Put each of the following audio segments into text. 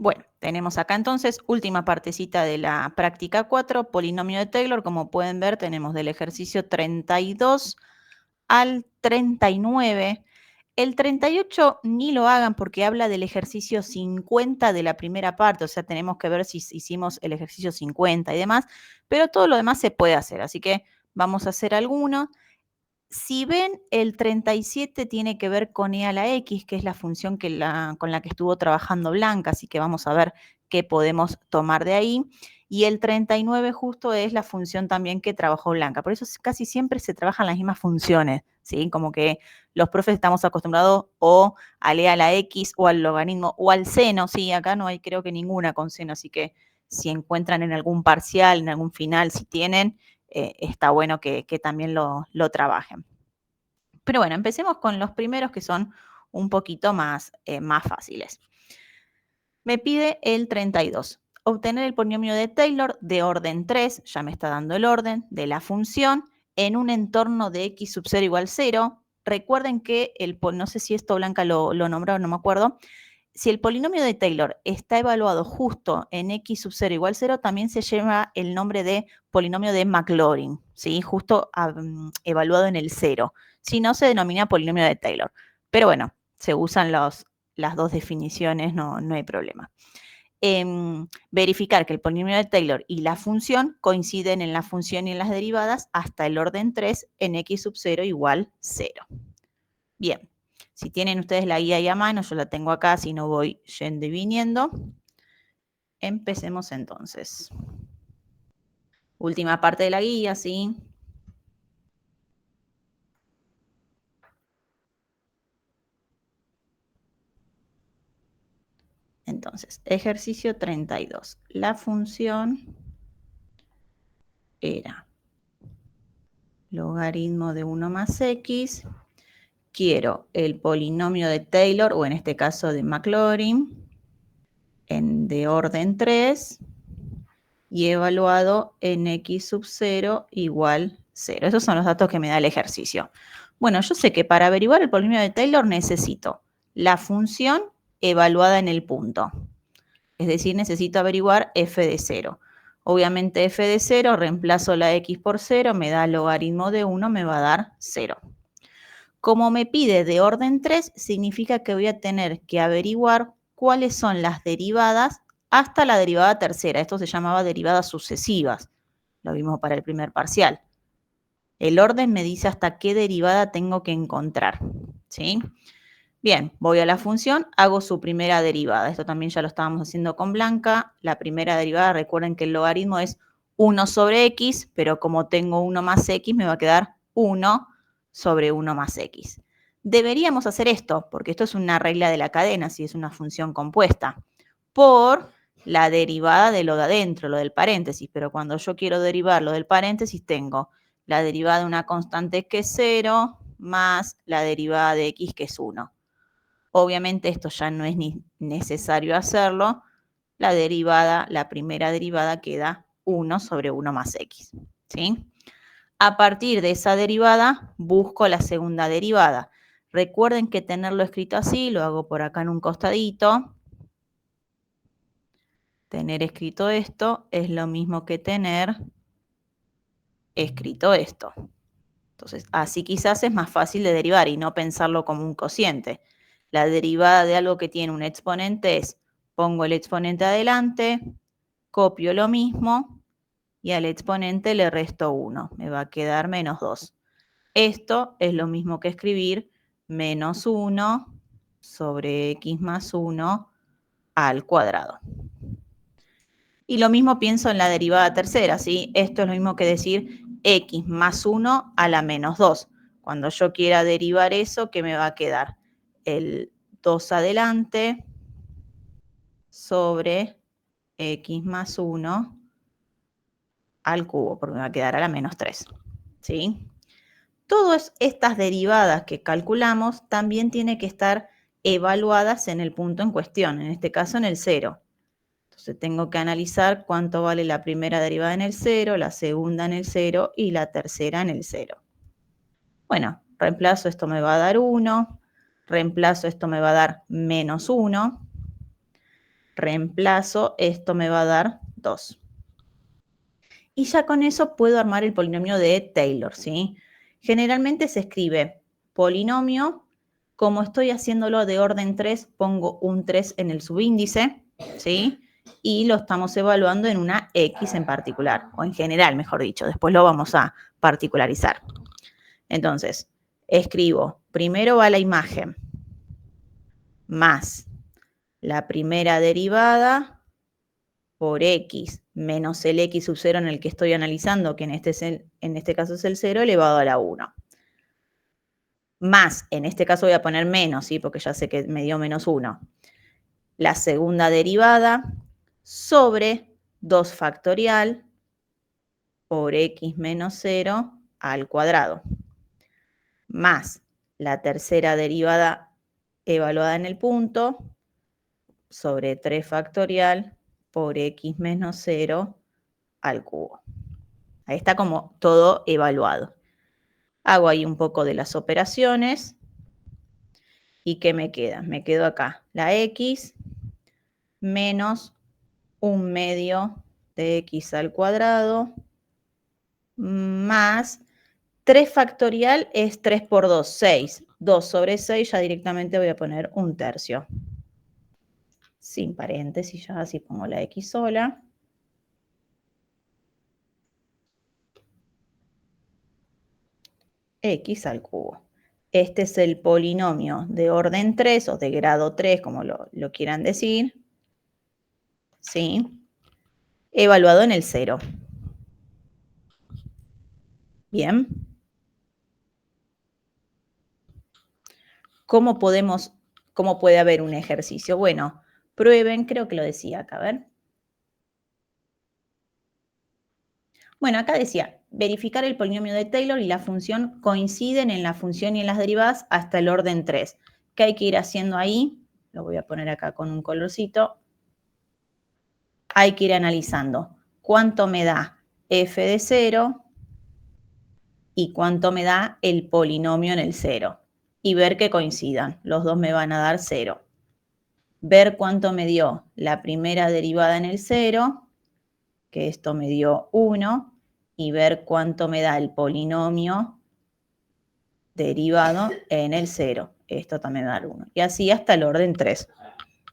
Bueno, tenemos acá entonces última partecita de la práctica 4, polinomio de Taylor. Como pueden ver, tenemos del ejercicio 32 al 39. El 38 ni lo hagan porque habla del ejercicio 50 de la primera parte, o sea, tenemos que ver si hicimos el ejercicio 50 y demás, pero todo lo demás se puede hacer, así que vamos a hacer alguno. Si ven, el 37 tiene que ver con e a la x, que es la función con la que estuvo trabajando Blanca, así que vamos a ver qué podemos tomar de ahí. Y el 39 justo es la función también que trabajó Blanca. Por eso casi siempre se trabajan las mismas funciones, ¿sí? Como que los profes estamos acostumbrados o al e a la x o al logaritmo o al seno, ¿sí? Acá no hay creo que ninguna con seno, así que si encuentran en algún parcial, en algún final, si tienen, está bueno que también lo trabajen. Pero bueno, empecemos con los primeros que son un poquito más fáciles. Me pide el 32. Obtener el polinomio de Taylor de orden 3, ya me está dando el orden, de la función en un entorno de x sub 0 igual 0. Recuerden que, no sé si esto Blanca lo nombró, no me acuerdo, si el polinomio de Taylor está evaluado justo en x sub 0 igual 0, también se lleva el nombre de polinomio de Maclaurin, ¿sí? Justo evaluado en el 0. Si no, se denomina polinomio de Taylor. Pero bueno, se usan las dos definiciones, no hay problema. Verificar que el polinomio de Taylor y la función coinciden en la función y en las derivadas hasta el orden 3 en x sub 0 igual 0. Bien. Si tienen ustedes la guía ahí a mano, yo la tengo acá, si no voy yendo y viniendo. Empecemos entonces. Última parte de la guía, ¿sí? Entonces, ejercicio 32. La función era logaritmo de 1 más x. Quiero el polinomio de Taylor, o en este caso de Maclaurin, de orden 3 y evaluado en x sub 0 igual 0. Esos son los datos que me da el ejercicio. Bueno, yo sé que para averiguar el polinomio de Taylor necesito la función evaluada en el punto. Es decir, necesito averiguar f de 0. Obviamente f de 0, reemplazo la x por 0, me da logaritmo de 1, me va a dar 0. Como me pide de orden 3, significa que voy a tener que averiguar cuáles son las derivadas hasta la derivada tercera. Esto se llamaba derivadas sucesivas. Lo vimos para el primer parcial. El orden me dice hasta qué derivada tengo que encontrar, ¿sí? Bien, voy a la función, hago su primera derivada. Esto también ya lo estábamos haciendo con Blanca. La primera derivada, recuerden que el logaritmo es 1 sobre x, pero como tengo 1 más x, me va a quedar 1 sobre 1 más x. Deberíamos hacer esto, porque esto es una regla de la cadena, si es una función compuesta, por la derivada de lo de adentro, lo del paréntesis. Pero cuando yo quiero derivar lo del paréntesis, tengo la derivada de una constante que es 0 más la derivada de x que es 1. Obviamente esto ya no es ni necesario hacerlo. La derivada, la primera derivada queda 1 sobre 1 más x, ¿sí? A partir de esa derivada, busco la segunda derivada. Recuerden que tenerlo escrito así, lo hago por acá en un costadito. Tener escrito esto es lo mismo que tener escrito esto. Entonces, así quizás es más fácil de derivar y no pensarlo como un cociente. La derivada de algo que tiene un exponente es, pongo el exponente adelante, copio lo mismo y al exponente le resto 1. Me va a quedar menos 2. Esto es lo mismo que escribir menos 1 sobre x más 1 al cuadrado. Y lo mismo pienso en la derivada tercera, ¿sí? Esto es lo mismo que decir x más 1 a la menos 2. Cuando yo quiera derivar eso, ¿qué me va a quedar? El 2 adelante sobre x más 1 al cubo, porque me va a quedar a la menos 3, ¿sí? Todas estas derivadas que calculamos también tienen que estar evaluadas en el punto en cuestión, en este caso en el 0. Entonces tengo que analizar cuánto vale la primera derivada en el 0, la segunda en el 0 y la tercera en el 0. Bueno, reemplazo esto me va a dar 1, reemplazo esto me va a dar menos 1. reemplazo, esto me va a dar 2. Y ya con eso puedo armar el polinomio de Taylor, ¿sí? Generalmente se escribe polinomio, como estoy haciéndolo de orden 3, pongo un 3 en el subíndice, ¿sí? Y lo estamos evaluando en una X en particular, o en general, mejor dicho. Después lo vamos a particularizar. Entonces, escribo, primero va la imagen, más la primera derivada por x menos el x sub 0 en el que estoy analizando, que en este caso es el 0, elevado a la 1. Más, en este caso voy a poner menos, ¿sí? Porque ya sé que me dio menos 1. La segunda derivada sobre 2 factorial por x menos 0 al cuadrado. Más la tercera derivada evaluada en el punto sobre 3 factorial por x menos 0 al cubo. Ahí está como todo evaluado. Hago ahí un poco de las operaciones. ¿Y qué me queda? Me quedo acá la x menos 1/2 de x al cuadrado más 3 factorial es 3 por 2, 6. 2 sobre 6 ya directamente voy a poner 1/3. Sin paréntesis, ya así pongo la x sola. X al cubo. Este es el polinomio de orden 3 o de grado 3, como lo quieran decir, ¿sí? Evaluado en el 0. Bien. ¿Cómo puede haber un ejercicio? Bueno, prueben, creo que lo decía acá, a ver. Bueno, acá decía, verificar el polinomio de Taylor y la función coinciden en la función y en las derivadas hasta el orden 3. ¿Qué hay que ir haciendo ahí? Lo voy a poner acá con un colorcito. Hay que ir analizando cuánto me da f de 0 y cuánto me da el polinomio en el 0. Y ver que coincidan. Los dos me van a dar 0. Ver cuánto me dio la primera derivada en el 0, que esto me dio 1, y ver cuánto me da el polinomio derivado en el 0. Esto también me da 1. Y así hasta el orden 3.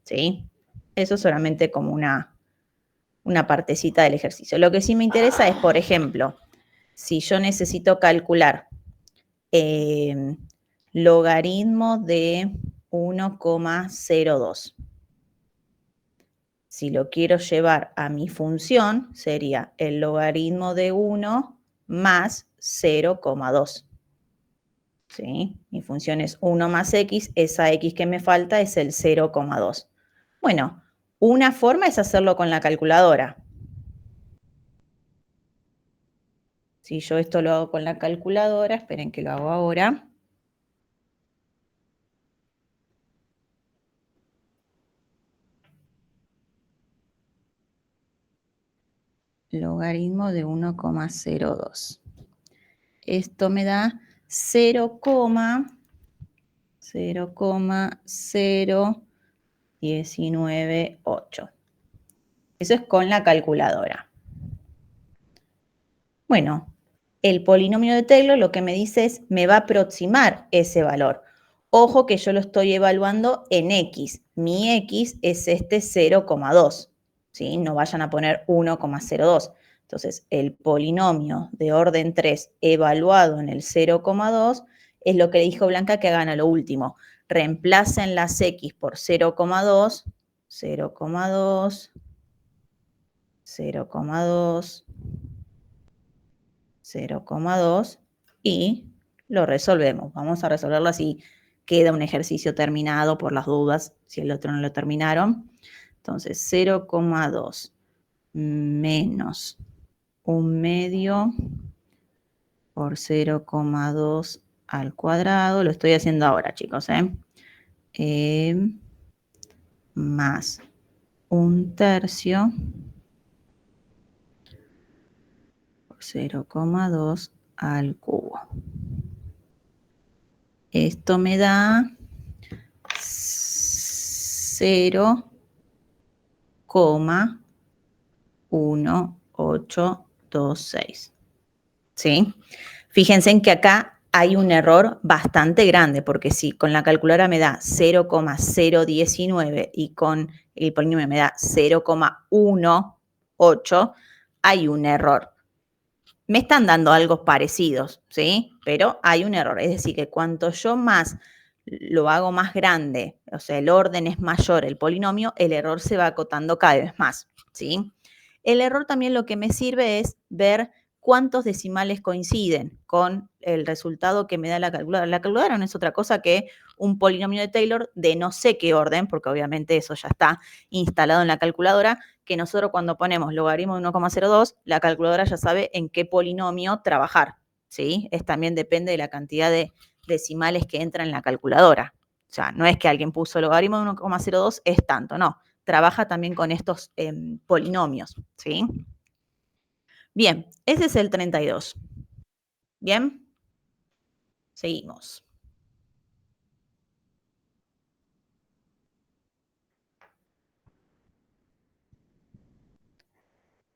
¿Sí? Eso solamente como una partecita del ejercicio. Lo que sí me interesa es, por ejemplo, si yo necesito calcular logaritmo de 1,02. Si lo quiero llevar a mi función, sería el logaritmo de 1 más 0,2. ¿Sí? Mi función es 1 más x, esa x que me falta es el 0,2. Bueno, una forma es hacerlo con la calculadora. Si yo esto lo hago con la calculadora, esperen que lo hago ahora. Logaritmo de 1,02. Esto me da 0,0198. Eso es con la calculadora. Bueno, el polinomio de Taylor lo que me dice es, me va a aproximar ese valor. Ojo que yo lo estoy evaluando en x. Mi x es este 0,2. ¿Sí? No vayan a poner 1,02. Entonces, el polinomio de orden 3 evaluado en el 0,2 es lo que le dijo Blanca que hagan a lo último. Reemplacen las x por 0,2, 0,2, 0,2, 0,2 y lo resolvemos. Vamos a resolverlo así. Queda un ejercicio terminado por las dudas, si el otro no lo terminaron. Entonces, 0,2 menos 1/2 por 0,2 al cuadrado. Lo estoy haciendo ahora, chicos. Más 1/3 por 0,2 al cubo. Esto me da 0,0 0,1826. ¿Sí? Fíjense en que acá hay un error bastante grande, porque si con la calculadora me da 0,019 y con el polinomio me da 0,18, hay un error. Me están dando algo parecidos, ¿sí? Pero hay un error. Es decir, que cuanto yo más lo hago más grande, o sea, el orden es mayor, el polinomio, el error se va acotando cada vez más, ¿sí? El error también lo que me sirve es ver cuántos decimales coinciden con el resultado que me da la calculadora. La calculadora no es otra cosa que un polinomio de Taylor de no sé qué orden, porque obviamente eso ya está instalado en la calculadora, que nosotros cuando ponemos logaritmo de 1,02, la calculadora ya sabe en qué polinomio trabajar, ¿sí? También depende de la cantidad de decimales que entran en la calculadora. O sea, no es que alguien puso logaritmo de 1,02 es tanto, no. Trabaja también con estos polinomios, ¿sí? Bien, ese es el 32. Bien, seguimos.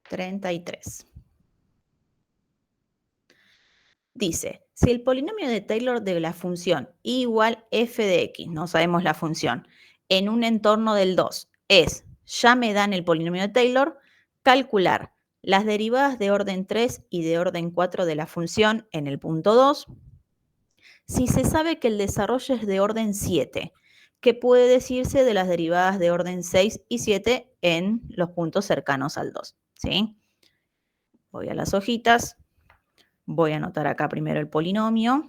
33. Dice, si el polinomio de Taylor de la función y igual f de x, no sabemos la función, en un entorno del 2 es, ya me dan el polinomio de Taylor, calcular las derivadas de orden 3 y de orden 4 de la función en el punto 2, si se sabe que el desarrollo es de orden 7, ¿qué puede decirse de las derivadas de orden 6 y 7 en los puntos cercanos al 2? ¿Sí? Voy a las hojitas. Voy a anotar acá primero el polinomio.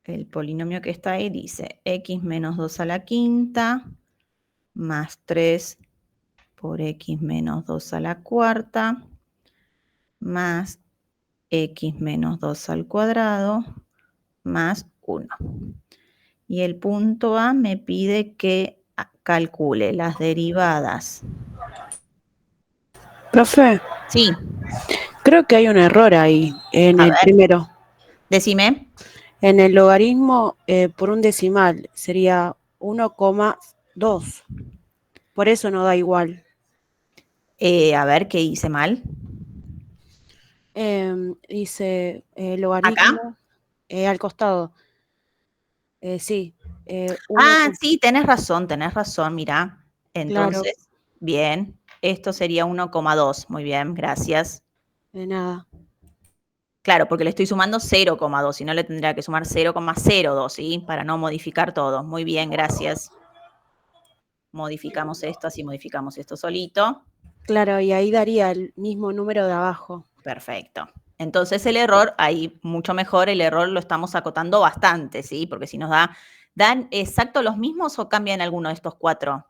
El polinomio que está ahí dice x menos 2 a la quinta más 3 por x menos 2 a la cuarta más x menos 2 al cuadrado más 1. Y el punto A me pide que calcule las derivadas. Profe, Sí, creo que hay un error ahí en a el ver, primero. decime. En el logaritmo por un decimal sería 1,2. Por eso no da igual. A ver, ¿qué hice mal? Dice ¿Acá? logaritmo al costado. Sí. Sí, tenés razón, mira. Claro, Entonces, bien, esto sería 1,2. Muy bien, gracias. de nada. Claro, porque le estoy sumando 0,2, si no le tendría que sumar 0,02, ¿sí? Para no modificar todo. Muy bien, gracias. Modificamos esto, así modificamos esto solito. Claro, y ahí daría el mismo número de abajo. Perfecto. Entonces el error, ahí mucho mejor, el error lo estamos acotando bastante, ¿sí? Porque si nos ¿dan exacto los mismos o cambian alguno de estos cuatro?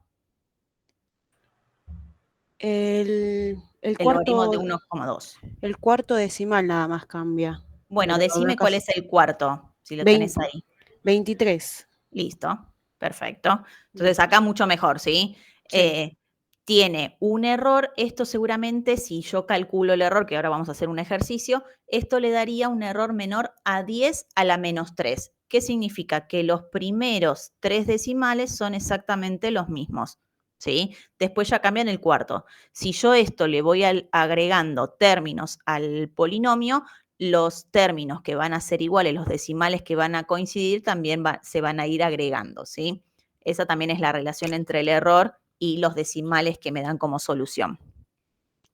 El El logaritmo de cuarto, 1,2. el cuarto decimal nada más cambia. Bueno, Pero decime cuál es el cuarto, si lo tenés 20, ahí. 23. Listo, perfecto. Entonces acá mucho mejor, ¿sí? Sí. Tiene un error, esto seguramente, si yo calculo el error, que ahora vamos a hacer un ejercicio, esto le daría un error menor a 10 a la menos 3. ¿Qué significa? Que los primeros 3 decimales son exactamente los mismos, ¿sí? Después ya cambian el cuarto. Si yo esto le voy agregando términos al polinomio, los términos que van a ser iguales, los decimales que van a coincidir, también se van a ir agregando, ¿sí? Esa también es la relación entre el error y los decimales que me dan como solución.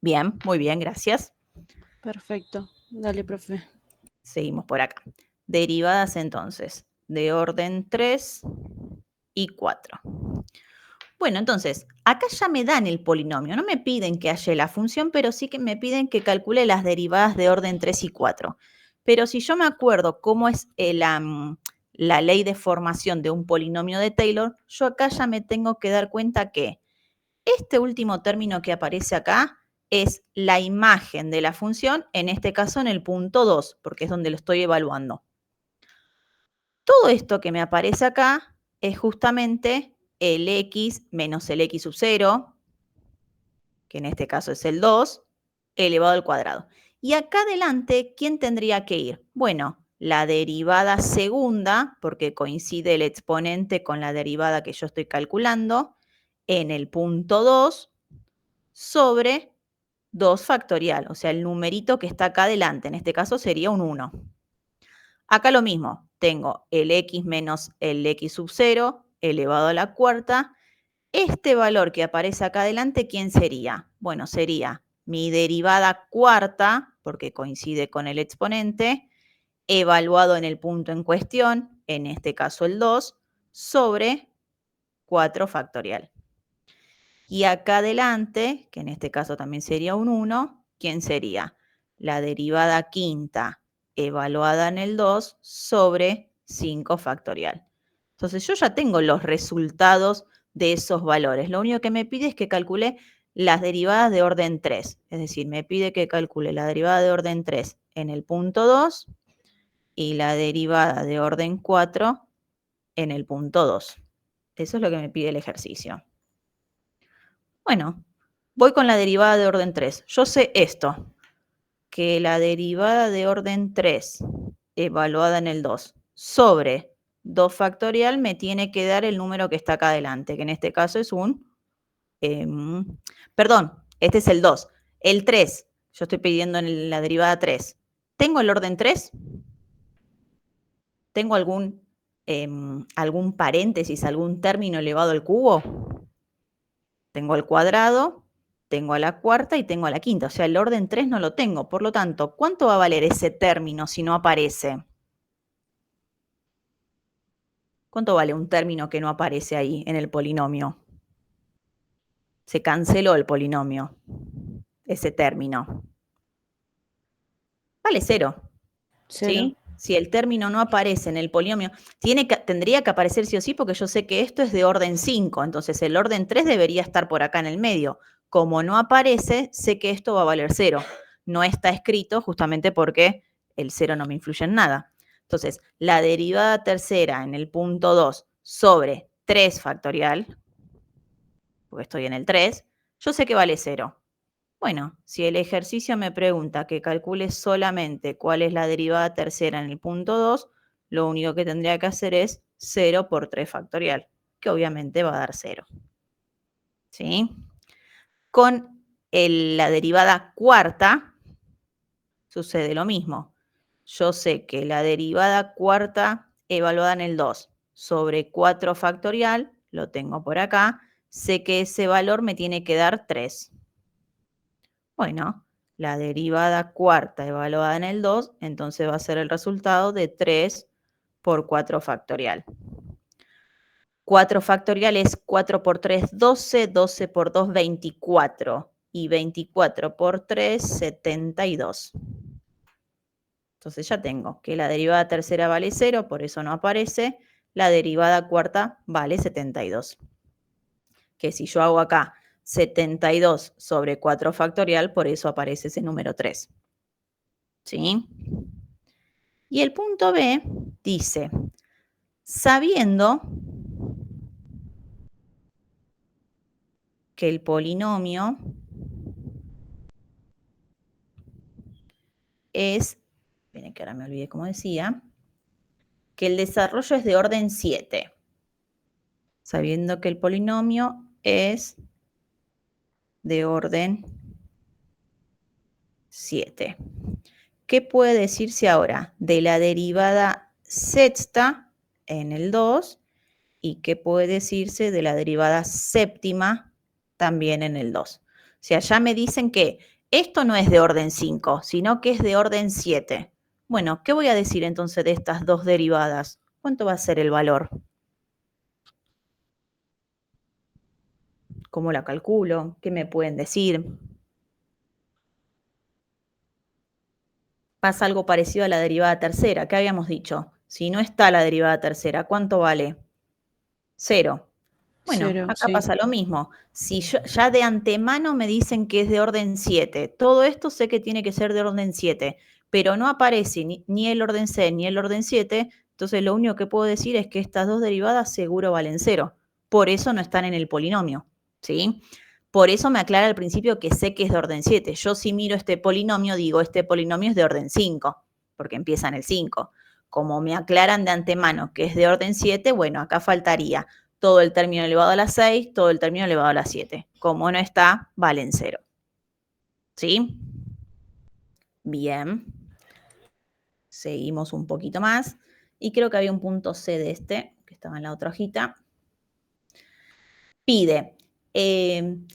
Bien, muy bien, gracias. Perfecto. Dale, profe. Seguimos por acá. Derivadas entonces de orden 3 y 4. Bueno, entonces, acá ya me dan el polinomio. No me piden que halle la función, pero sí que me piden que calcule las derivadas de orden 3 y 4. Pero si yo me acuerdo cómo es la ley de formación de un polinomio de Taylor, yo acá ya me tengo que dar cuenta que este último término que aparece acá es la imagen de la función, en este caso en el punto 2, porque es donde lo estoy evaluando. Todo esto que me aparece acá es justamente el x menos el x sub 0, que en este caso es el 2, elevado al cuadrado. Y acá adelante, ¿quién tendría que ir? Bueno, la derivada segunda, porque coincide el exponente con la derivada que yo estoy calculando, en el punto 2 sobre 2 factorial, o sea, el numerito que está acá adelante, en este caso sería un 1. Acá lo mismo, tengo el x menos el x sub 0 elevado a la cuarta. Este valor que aparece acá adelante, ¿quién sería? Bueno, sería mi derivada cuarta, porque coincide con el exponente, evaluado en el punto en cuestión, en este caso el 2, sobre 4 factorial. Y acá adelante, que en este caso también sería un 1, ¿quién sería? La derivada quinta evaluada en el 2 sobre 5 factorial. Entonces yo ya tengo los resultados de esos valores. Lo único que me pide es que calcule las derivadas de orden 3. Es decir, me pide que calcule la derivada de orden 3 en el punto 2 y la derivada de orden 4 en el punto 2. Eso es lo que me pide el ejercicio. Bueno, voy con la derivada de orden 3. Yo sé esto, que la derivada de orden 3 evaluada en el 2 sobre 2 factorial me tiene que dar el número que está acá adelante, que en este caso es un... perdón, este es el 2. El 3, yo estoy pidiendo en la derivada 3. ¿Tengo el orden 3? ¿Tengo algún paréntesis, algún término elevado al cubo? Tengo al cuadrado, tengo a la cuarta y tengo a la quinta. O sea, el orden 3 no lo tengo. Por lo tanto, ¿cuánto va a valer ese término si no aparece? ¿Cuánto vale un término que no aparece ahí en el polinomio? Se canceló el polinomio, ese término. Vale 0. ¿Sí? Si el término no aparece en el polinomio, tendría que aparecer sí o sí, porque yo sé que esto es de orden 5, entonces el orden 3 debería estar por acá en el medio. Como no aparece, sé que esto va a valer 0. No está escrito justamente porque el 0 no me influye en nada. Entonces, la derivada tercera en el punto 2 sobre 3 factorial, porque estoy en el 3, yo sé que vale 0. Bueno, si el ejercicio me pregunta que calcule solamente cuál es la derivada tercera en el punto 2, lo único que tendría que hacer es 0 por 3 factorial, que obviamente va a dar 0. ¿Sí? Con la derivada cuarta sucede lo mismo. Yo sé que la derivada cuarta evaluada en el 2 sobre 4 factorial, lo tengo por acá, sé que ese valor me tiene que dar 3. Bueno, la derivada cuarta evaluada en el 2, entonces va a ser el resultado de 3 por 4 factorial. 4 factorial es 4 por 3, 12, 12 por 2, 24. Y 24 por 3, 72. Entonces ya tengo que la derivada tercera vale 0, por eso no aparece. La derivada cuarta vale 72. Que si yo hago acá 72 sobre 4 factorial, por eso aparece ese número 3. ¿Sí? Y el punto B dice, sabiendo que el polinomio es, miren que ahora me olvidé cómo decía, que el desarrollo es de orden 7. Sabiendo que el polinomio es de orden 7. ¿Qué puede decirse ahora de la derivada sexta en el 2 y qué puede decirse de la derivada séptima también en el 2? O sea, ya me dicen que esto no es de orden 5, sino que es de orden 7. Bueno, ¿qué voy a decir entonces de estas dos derivadas? ¿Cuánto va a ser el valor? ¿Cómo la calculo? ¿Qué me pueden decir? Pasa algo parecido a la derivada tercera. ¿Qué habíamos dicho? Si no está la derivada tercera, ¿cuánto vale? 0. Bueno, 0, acá sí. pasa lo mismo. Si ya de antemano me dicen que es de orden 7, todo esto sé que tiene que ser de orden 7, pero no aparece ni el orden C ni el orden 7, entonces lo único que puedo decir es que estas dos derivadas seguro valen 0. Por eso no están en el polinomio, ¿sí? Por eso me aclara al principio que sé que es de orden 7. Yo si miro este polinomio, digo, este polinomio es de orden 5, porque empieza en el 5. como me aclaran de antemano que es de orden 7, bueno, acá faltaría todo el término elevado a la 6, todo el término elevado a la 7. Como no está, valen 0. ¿Sí? Bien. Seguimos un poquito más. Y creo que había un punto C de este, que estaba en la otra hojita. Pide el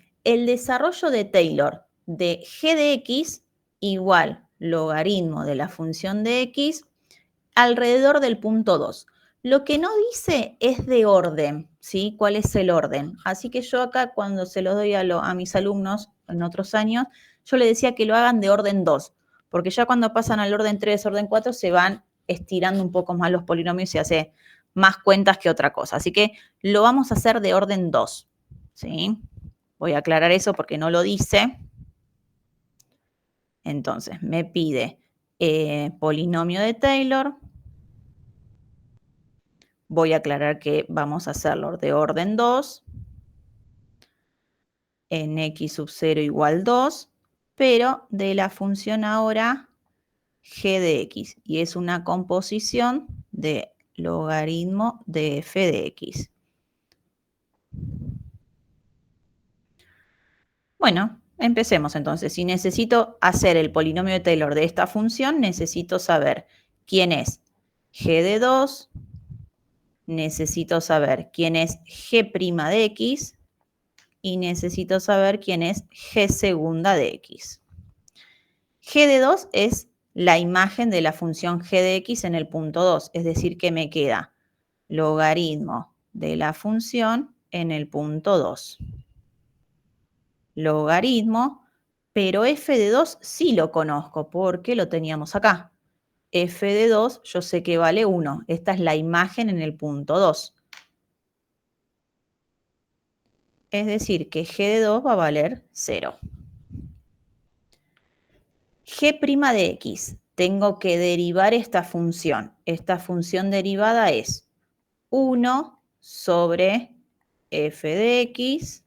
desarrollo de Taylor de g de x igual logaritmo de la función de x alrededor del punto 2. Lo que no dice es de orden, ¿sí? ¿Cuál es el orden? Así que yo acá cuando se lo doy a mis alumnos en otros años, yo les decía que lo hagan de orden 2, porque ya cuando pasan al orden 3, orden 4, se van estirando un poco más los polinomios y se hace más cuentas que otra cosa. Así que lo vamos a hacer de orden 2, ¿sí? Voy a aclarar eso porque no lo dice. Entonces, me pide polinomio de Taylor. Voy a aclarar que vamos a hacerlo de orden 2, en x sub 0 igual 2, pero de la función ahora g de x, y es una composición de logaritmo de f de x. Bueno, empecemos entonces. Si necesito hacer el polinomio de Taylor de esta función, necesito saber quién es g de 2, necesito saber quién es g' de x, y necesito saber quién es g segunda de x. G de 2 es la imagen de la función g de x en el punto 2, es decir, que me queda logaritmo de la función en el punto 2. Logaritmo, pero f de 2 sí lo conozco porque lo teníamos acá. F de 2 yo sé que vale 1. Esta es la imagen en el punto 2. Es decir, que g de 2 va a valer 0. G' de x. Tengo que derivar esta función. Esta función derivada es 1 sobre f de x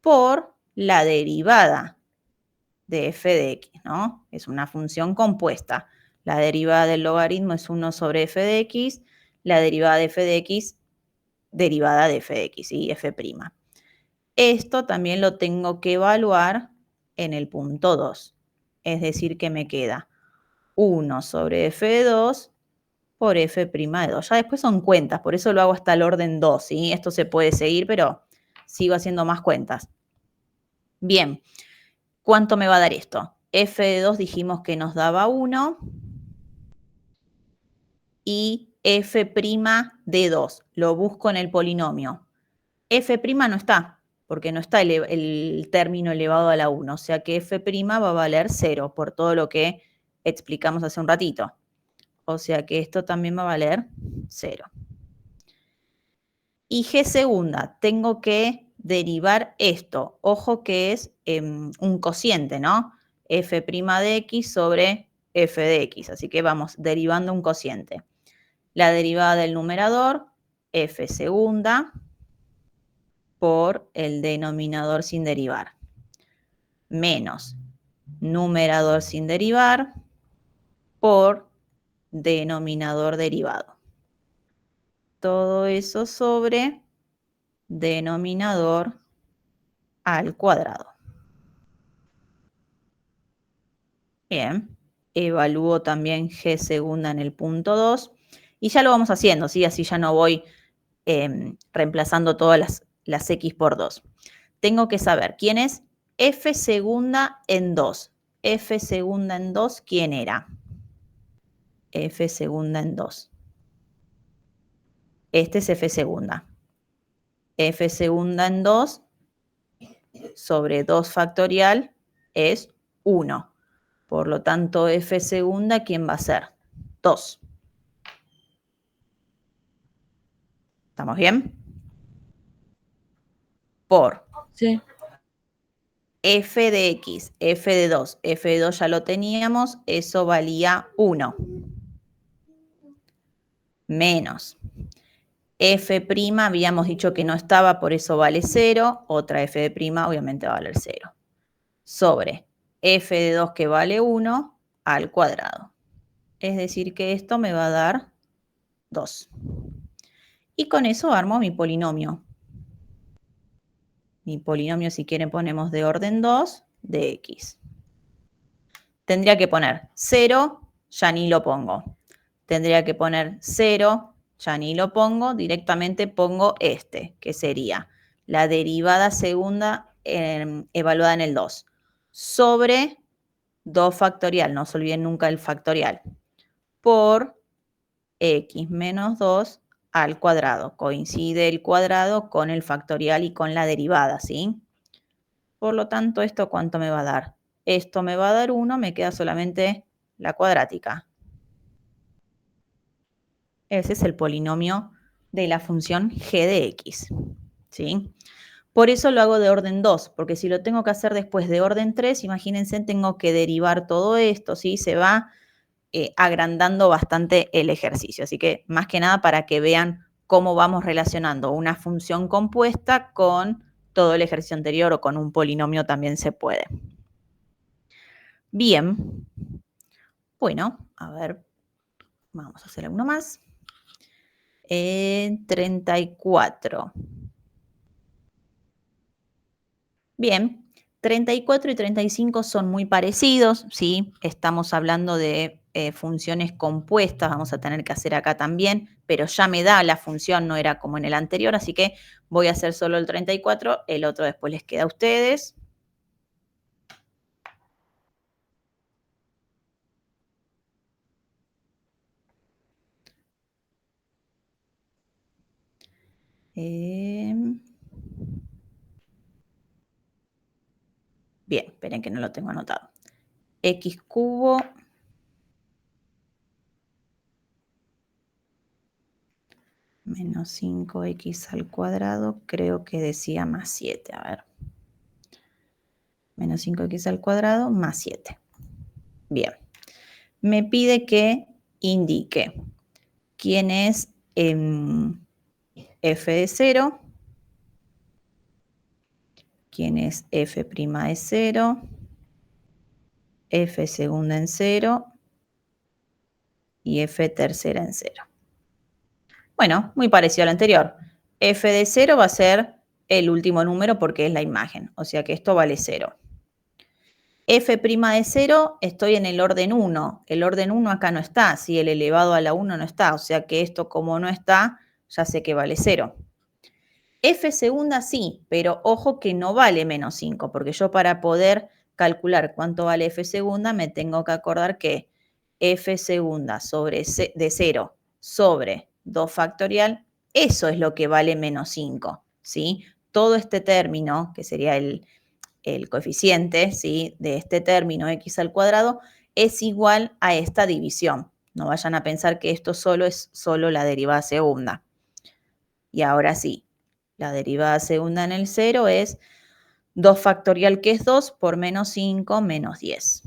por la derivada de f de x, ¿no? Es una función compuesta. La derivada del logaritmo es 1 sobre f de x, la derivada de f de x, derivada de f de x, ¿sí? F'. Esto también lo tengo que evaluar en el punto 2. Es decir, que me queda 1 sobre f de 2 por f' de 2. Ya después son cuentas, por eso lo hago hasta el orden 2, ¿sí? Esto se puede seguir, pero sigo haciendo más cuentas. Bien, ¿cuánto me va a dar esto? F de 2 dijimos que nos daba 1 y f' de 2. Lo busco en el polinomio. F' no está, porque no está el término elevado a la 1, o sea que f' va a valer 0 por todo lo que explicamos hace un ratito. O sea que esto también va a valer 0. Y g segunda, tengo que derivar esto. Ojo que es un cociente, ¿no? F' de x sobre f de x. Así que vamos derivando un cociente. La derivada del numerador, f segunda, por el denominador sin derivar. Menos numerador sin derivar por denominador derivado. Todo eso sobre denominador al cuadrado. Bien, evalúo también g segunda en el punto 2 y ya lo vamos haciendo, ¿sí? Así ya no voy reemplazando todas las x por 2. Tengo que saber quién es f segunda en 2. F segunda en 2, ¿quién era? F segunda en 2. Este es f segunda. F segunda en 2 sobre 2 factorial es 1. Por lo tanto, f segunda, ¿quién va a ser? 2. ¿Estamos bien? Por Sí. f de x, f de 2. F de 2 ya lo teníamos, eso valía 1. Menos. F' habíamos dicho que no estaba, por eso vale 0. Otra f de' obviamente va a valer 0. Sobre f de 2 que vale 1 al cuadrado. Es decir, que esto me va a dar 2. Y con eso armo mi polinomio. Mi polinomio, si quieren, ponemos de orden 2 de x. Tendría que poner 0, ya ni lo pongo. Tendría que poner 0, ya ni lo pongo. Directamente pongo este, que sería la derivada segunda evaluada en el 2 sobre 2 factorial, no se olviden nunca del factorial, por x menos 2 al cuadrado. Coincide el cuadrado con el factorial y con la derivada, ¿sí? Por lo tanto, ¿esto cuánto me va a dar? Esto me va a dar 1, me queda solamente la cuadrática. Ese es el polinomio de la función g de x, ¿sí? Por eso lo hago de orden 2, porque si lo tengo que hacer después de orden 3, imagínense, tengo que derivar todo esto, ¿sí? Se va agrandando bastante el ejercicio. Así que más que nada para que vean cómo vamos relacionando una función compuesta con todo el ejercicio anterior o con un polinomio también se puede. Bien. Bueno, a ver, vamos a hacer uno más. 34. Bien, 34 y 35 son muy parecidos, ¿sí? Estamos hablando de funciones compuestas, vamos a tener que hacer acá también, pero ya me da la función, no era como en el anterior, así que voy a hacer solo el 34, el otro después les queda a ustedes. Bien, esperen que no lo tengo anotado. X cubo menos 5x al cuadrado, creo que decía más 7, a ver. Menos 5x al cuadrado más 7. Bien. Me pide que indique quién es f de 0, quién es f' de 0, f segunda en 0 y f tercera en 0. Bueno, muy parecido al anterior. F de 0 va a ser el último número porque es la imagen, o sea que esto vale 0. F' de 0, estoy en el orden 1. El orden 1 acá no está, si el elevado a la 1 no está, o sea que esto como no está, ya sé que vale 0. F segunda sí, pero ojo que no vale menos 5, porque yo para poder calcular cuánto vale F segunda me tengo que acordar que F segunda de 0 sobre 2 factorial, eso es lo que vale menos 5, ¿sí? Todo este término, que sería el coeficiente, ¿sí?, de este término x al cuadrado, es igual a esta división. No vayan a pensar que esto solo es solo la derivada segunda. Y ahora sí, la derivada segunda en el 0 es 2 factorial, que es 2, por menos 5 menos 10.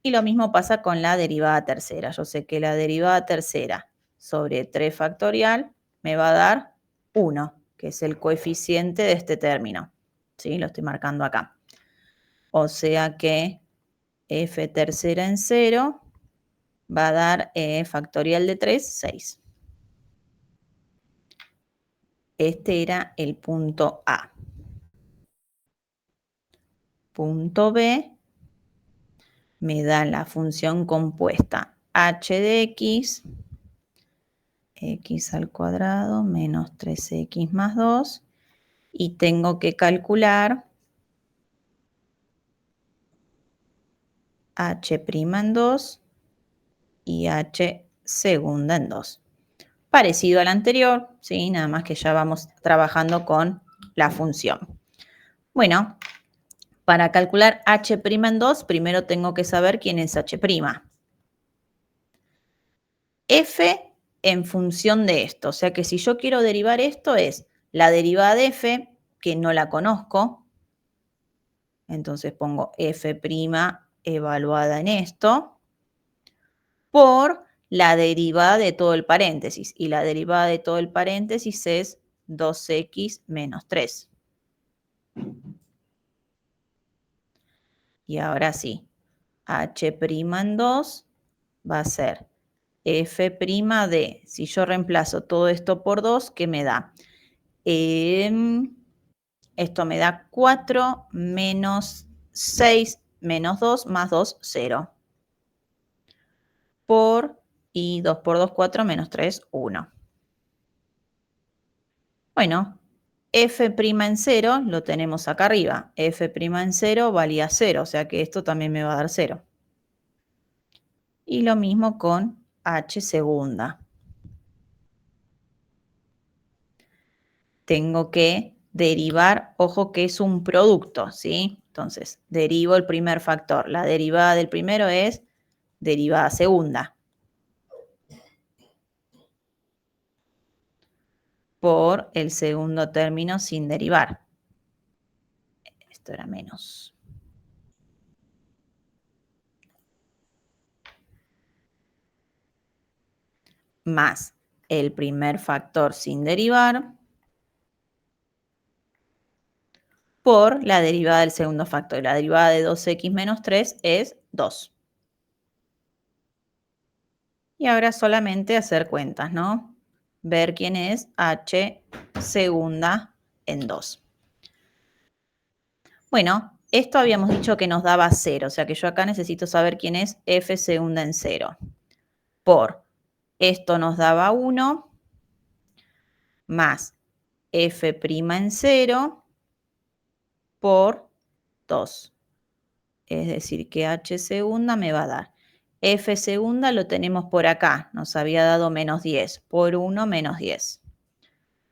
Y lo mismo pasa con la derivada tercera. Yo sé que la derivada tercera sobre 3 factorial me va a dar 1, que es el coeficiente de este término. ¿Sí? Lo estoy marcando acá. O sea que f tercera en 0 va a dar factorial de 3, 6. Este era el punto A. Punto B me da la función compuesta h de x, x al cuadrado menos 3x más 2, y tengo que calcular h' en 2 y h segunda en 2. Parecido al anterior, ¿sí? Nada más que ya vamos trabajando con la función. Bueno, para calcular h' en 2, primero tengo que saber quién es h'. F en función de esto, o sea que si yo quiero derivar esto es la derivada de f, que no la conozco, entonces pongo f' evaluada en esto, por la derivada de todo el paréntesis, y la derivada de todo el paréntesis es 2x menos 3. Y ahora sí, h' en 2 va a ser f' de, si yo reemplazo todo esto por 2, ¿qué me da? Esto me da 4 menos 6 menos 2 más 2, 0. Y 2 por 2, 4 menos 3, 1. Bueno, f' en 0 lo tenemos acá arriba. F' en 0 valía 0, o sea que esto también me va a dar 0. Y lo mismo con h segunda. Tengo que derivar, ojo que es un producto, ¿sí? Entonces, derivo el primer factor. La derivada del primero es derivada segunda. Por el segundo término sin derivar. Esto era menos. Más el primer factor sin derivar por la derivada del segundo factor. La derivada de 2x menos 3 es 2. Y ahora solamente hacer cuentas, ¿no? Ver quién es h segunda en 2. Bueno, esto habíamos dicho que nos daba 0, o sea que yo acá necesito saber quién es f segunda en 0. Por esto nos daba 1 más f' en 0 por 2. Es decir, que h segunda me va a dar. F segunda lo tenemos por acá, nos había dado menos 10, por 1 menos 10.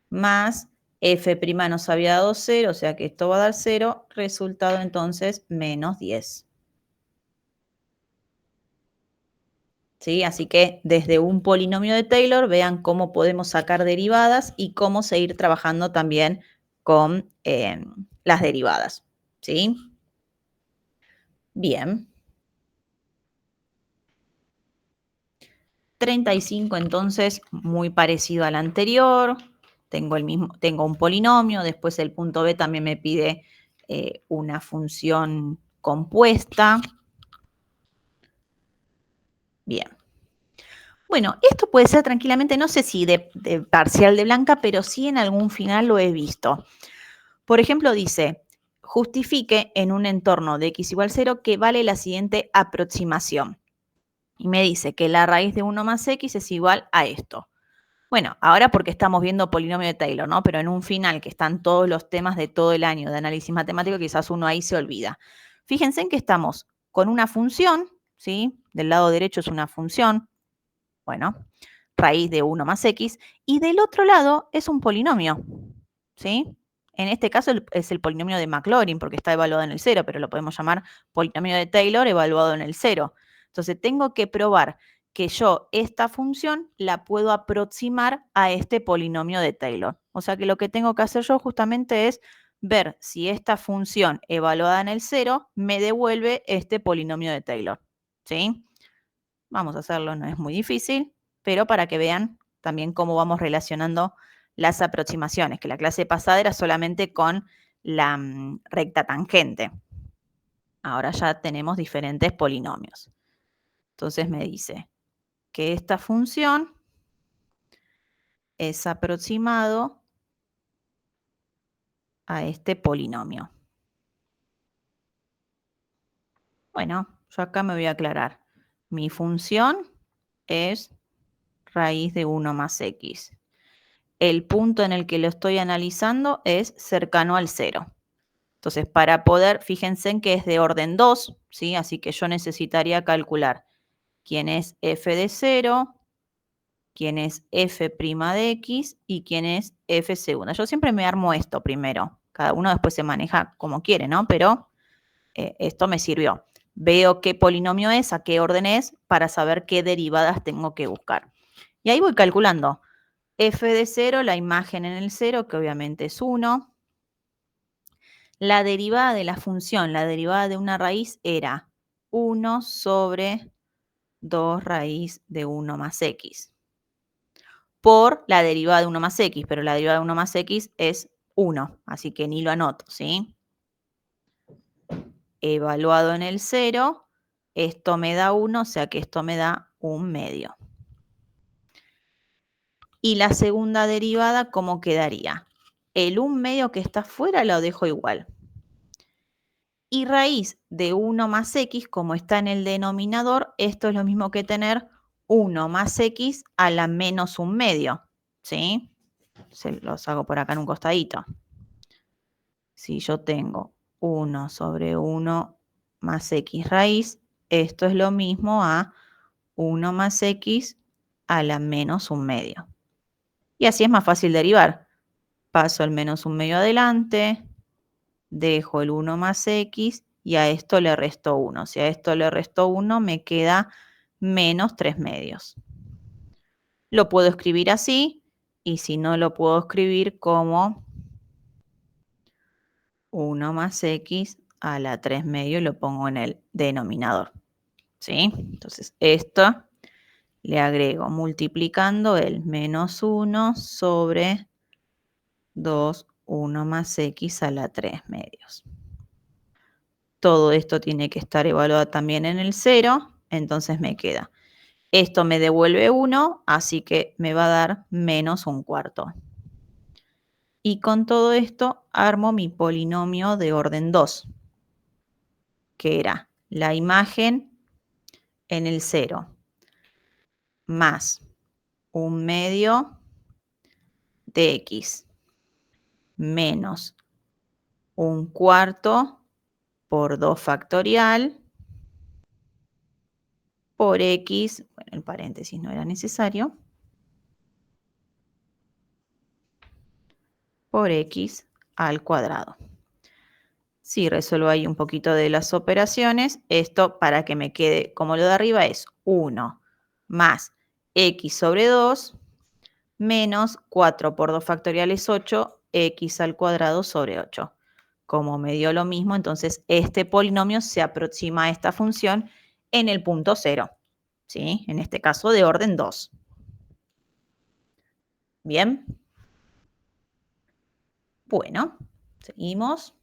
Más f' nos había dado 0, o sea que esto va a dar 0, resultado entonces menos 10. ¿Sí? Así que desde un polinomio de Taylor vean cómo podemos sacar derivadas y cómo seguir trabajando también con las derivadas. ¿Sí? Bien. 35 entonces, muy parecido al anterior. Tengo un polinomio, después el punto B también me pide una función compuesta. Bien. Bueno, esto puede ser tranquilamente, no sé si de parcial de Blanca, pero sí en algún final lo he visto. Por ejemplo, dice, justifique en un entorno de x igual 0 que vale la siguiente aproximación. Y me dice que la raíz de 1 más x es igual a esto. Bueno, ahora porque estamos viendo polinomio de Taylor, ¿no? Pero en un final que están todos los temas de todo el año de análisis matemático, quizás uno ahí se olvida. Fíjense en que estamos con una función, ¿sí? Del lado derecho es una función, bueno, raíz de 1 más x, y del otro lado es un polinomio, ¿sí? En este caso es el polinomio de Maclaurin porque está evaluado en el 0, pero lo podemos llamar polinomio de Taylor evaluado en el 0. Entonces tengo que probar que yo esta función la puedo aproximar a este polinomio de Taylor. O sea que lo que tengo que hacer yo justamente es ver si esta función evaluada en el 0 me devuelve este polinomio de Taylor, ¿sí? Vamos a hacerlo, no es muy difícil, pero para que vean también cómo vamos relacionando las aproximaciones, que la clase pasada era solamente con la recta tangente. Ahora ya tenemos diferentes polinomios. Entonces me dice que esta función es aproximado a este polinomio. Bueno, yo acá me voy a aclarar. Mi función es raíz de 1 más x. El punto en el que lo estoy analizando es cercano al 0. Entonces, para poder, fíjense en que es de orden 2, ¿sí? Así que yo necesitaría calcular quién es f de 0, quién es f' de x y quién es f segunda. Yo siempre me armo esto primero. Cada uno después se maneja como quiere, ¿no? Pero esto me sirvió. Veo qué polinomio es, a qué orden es, para saber qué derivadas tengo que buscar. Y ahí voy calculando. F de 0, la imagen en el 0, que obviamente es 1. La derivada de la función, la derivada de una raíz era 1 sobre 2 raíz de 1 más x. Por la derivada de 1 más x, pero la derivada de 1 más x es 1, así que ni lo anoto, ¿sí? Evaluado en el 0 Esto me da 1, o sea que esto me da 1/2. Y la segunda derivada, ¿cómo quedaría? El 1/2 que está afuera lo dejo igual. Y raíz de 1 más x, como está en el denominador, esto es lo mismo que tener 1 más x a la menos 1/2. ¿Sí? Se los hago por acá en un costadito. Si yo tengo 1 sobre 1 más x raíz, esto es lo mismo a 1 más x a la menos 1/2. Y así es más fácil derivar. Paso el menos 1/2 adelante, dejo el 1 más x y a esto le resto 1. Si a esto le resto 1, me queda menos 3/2. Lo puedo escribir así, y si no, lo puedo escribir como 1 más x a la 3/2 y lo pongo en el denominador. ¿Sí? Entonces, esto le agrego multiplicando el menos 1 sobre 2, 1 más x a la 3/2. Todo esto tiene que estar evaluado también en el 0, entonces me queda. Esto me devuelve 1, así que me va a dar menos 1/4. Y con todo esto armo mi polinomio de orden 2, que era la imagen en el 0 más 1/2 de x menos 1/4 por 2 factorial por x, bueno, el paréntesis no era necesario, por x al cuadrado. Si resuelvo ahí un poquito de las operaciones, esto para que me quede como lo de arriba es 1 más x sobre 2 menos 4 por 2 factorial es 8, x al cuadrado sobre 8. Como me dio lo mismo, entonces este polinomio se aproxima a esta función en el punto 0. ¿Sí? En este caso de orden 2. Bien. Bueno, seguimos.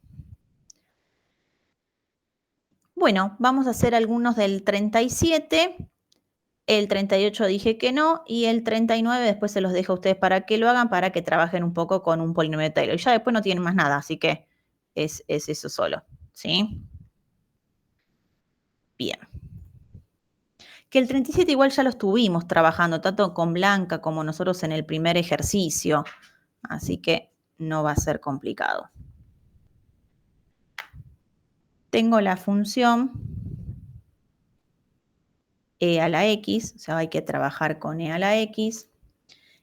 Bueno, vamos a hacer algunos del 37. El 38 dije que no, y el 39 después se los dejo a ustedes para que lo hagan, para que trabajen un poco con un polinomio de Taylor. Y ya después no tienen más nada, así que es eso solo, ¿sí? Bien. Que el 37 igual ya lo estuvimos trabajando, tanto con Blanca como nosotros en el primer ejercicio, así que no va a ser complicado. Tengo la función e a la x, o sea, hay que trabajar con e a la x.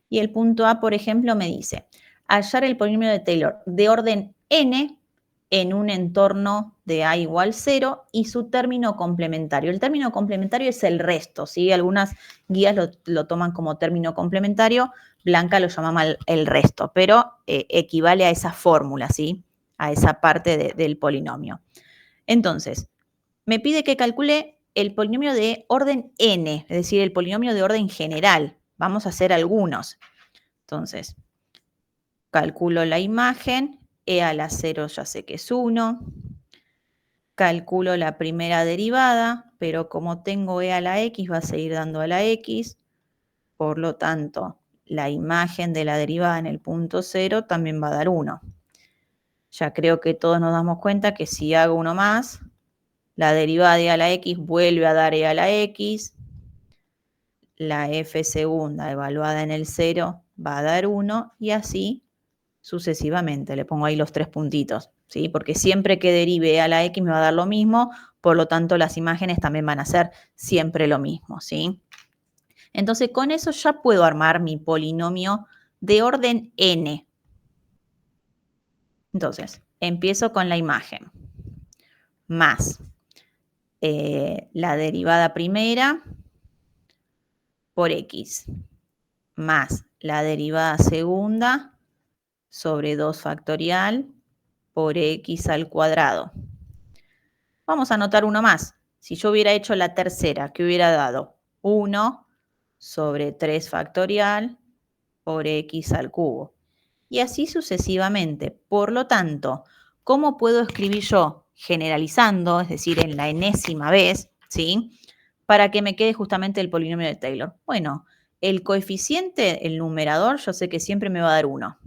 Y el punto A, por ejemplo, me dice, hallar el polinomio de Taylor de orden n en un entorno de a igual 0 y su término complementario. El término complementario es el resto, ¿sí? Algunas guías lo toman como término complementario, Blanca lo llama mal el resto, pero equivale a esa fórmula, ¿sí? A esa parte del polinomio. Entonces, me pide que calcule el polinomio de orden n, es decir, el polinomio de orden general. Vamos a hacer algunos. Entonces, calculo la imagen, e a la 0 ya sé que es 1. Calculo la primera derivada, pero como tengo e a la x, va a seguir dando a la x. Por lo tanto, la imagen de la derivada en el punto 0 también va a dar 1. Ya creo que todos nos damos cuenta que si hago uno más, la derivada de e a la x vuelve a dar e a la x. La f segunda evaluada en el 0 va a dar 1 y así sucesivamente. Le pongo ahí los 3 puntitos, ¿sí? Porque siempre que derive e a la x me va a dar lo mismo, por lo tanto las imágenes también van a ser siempre lo mismo, ¿sí? Entonces con eso ya puedo armar mi polinomio de orden n. Entonces, empiezo con la imagen más la derivada primera por x más la derivada segunda sobre 2 factorial por x al cuadrado. Vamos a anotar uno más. Si yo hubiera hecho la tercera, ¿qué hubiera dado? 1 sobre 3 factorial por x al cubo. Y así sucesivamente. Por lo tanto, ¿cómo puedo escribir yo generalizando, es decir, en la enésima vez, ¿sí? Para que me quede justamente el polinomio de Taylor. Bueno, el coeficiente, el numerador, yo sé que siempre me va a dar 1.